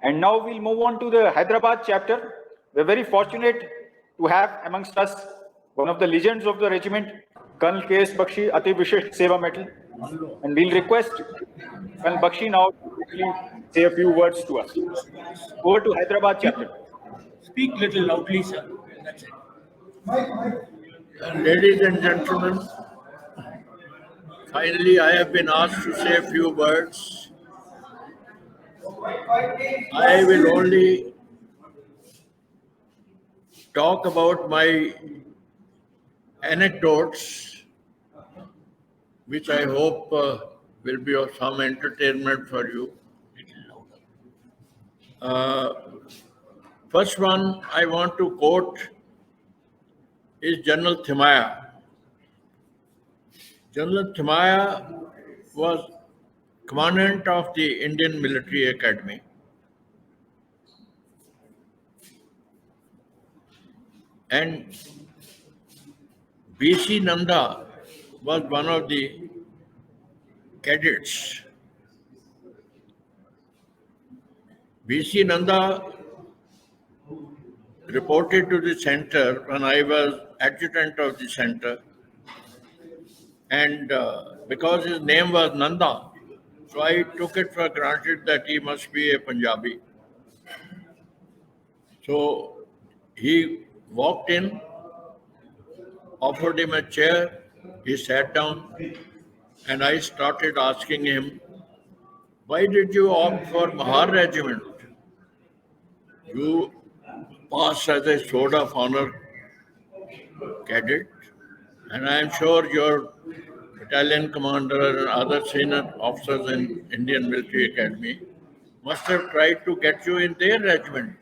And now we'll move on to the Hyderabad chapter. We're very fortunate to have amongst us one of the legends of the regiment, Colonel K.S. Bakshi, Ati Vishesh Seva Medal. And we'll request Colonel Bakshi now to quickly say a few words to us. Over to Hyderabad chapter. Speak little loudly, sir. That's it. Ladies and gentlemen, finally I have been asked to say a few words. I will only talk about my anecdotes, which I hope will be of some entertainment for you. First one I want to quote is General Thimaya. General Thimaya was commandant of the Indian Military Academy. And B.C. Nanda was one of the cadets. B.C. Nanda reported to the center when I was adjutant of the center. And because his name was Nanda, so I took it for granted that he must be a Punjabi. So he walked in, offered him a chair, he sat down, and I started asking him, why did you opt for Mahar Regiment? You passed as a Sword of Honor cadet, and I am sure your battalion commander and other senior officers in Indian Military Academy must have tried to get you in their regiment.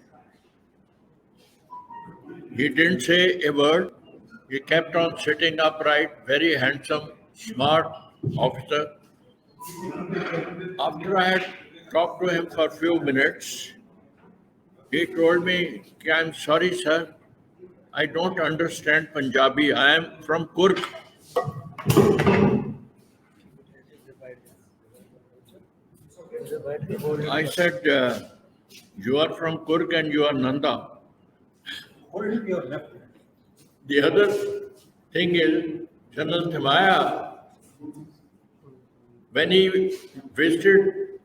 He didn't say a word. He kept on sitting upright, very handsome, smart officer. After I had talked to him for a few minutes, he told me, I'm sorry, sir, I don't understand Punjabi. I am from Kurg. I said, you are from Kurg and you are Nanda. Hold your left. The other thing is, General Thimaya, when he visited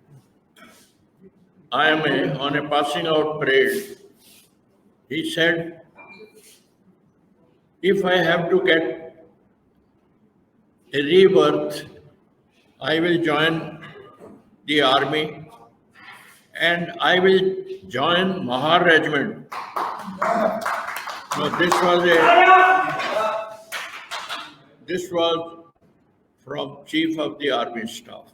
IMA on a passing out parade, he said, if I have to get a rebirth, I will join the army and I will join Mahar Regiment. So this was from Chief of the Army Staff.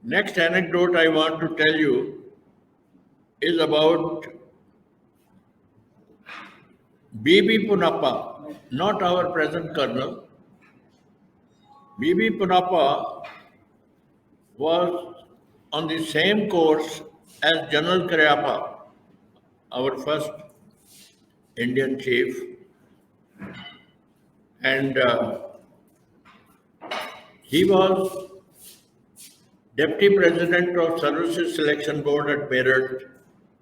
Next anecdote I want to tell you is about B.B. Punappa, not our present colonel. B.B. Punappa was on the same course as General Cariappa, our first Indian chief. And he was Deputy President of Services Selection Board at Meerut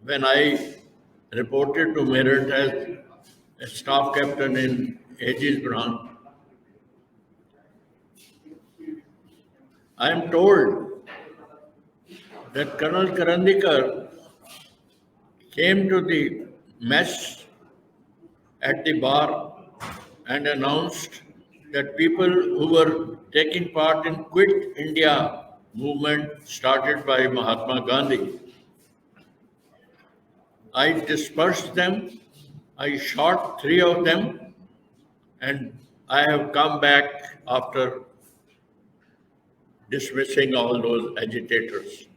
when I reported to Meerut as a staff captain in Aegis branch. I am told that Colonel Karandikar came to the mess at the bar and announced that people who were taking part in Quit India movement started by Mahatma Gandhi. I dispersed them, I shot 3 of them, and I have come back after dismissing all those agitators.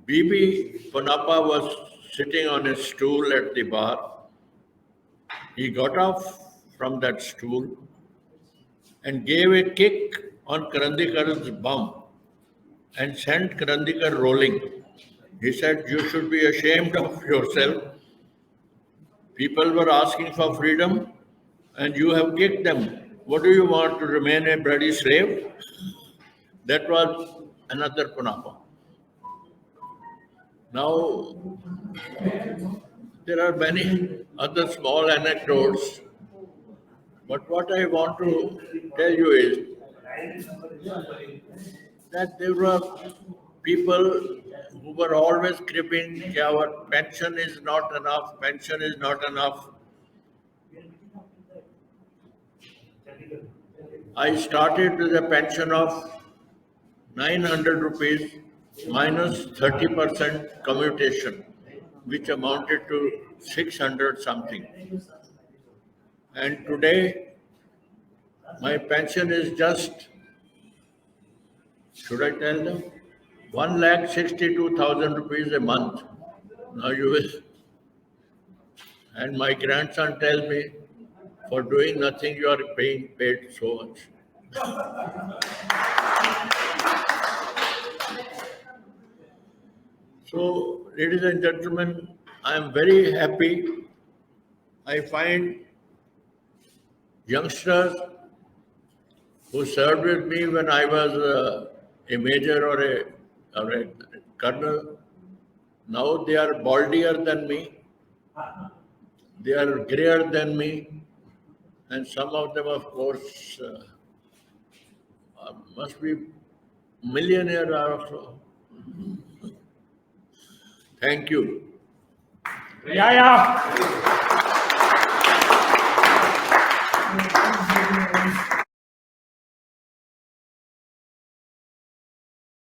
B.B. Punappa was sitting on a stool at the bar. He got off from that stool and gave a kick on Karandikar's bum and sent Karandikar rolling. He said, you should be ashamed of yourself. People were asking for freedom and you have kicked them. What do you want, to remain a bloody slave? That was another Punappa. Now, there are many other small anecdotes, but what I want to tell you is that there were people who were always cribbing that our pension is not enough, pension is not enough. I started with a pension of 900 rupees minus 30% commutation, which amounted to 600 something. And today, my pension is just, should I tell them? 1,62,000 rupees a month. Now you will. And my grandson tells me, for doing nothing, you are being paid so much. So, ladies and gentlemen, I am very happy. I find youngsters who served with me when I was a major or a colonel, now they are baldier than me, they are grayer than me, and some of them, of course, must be millionaire also. Thank you. Yeah, yeah.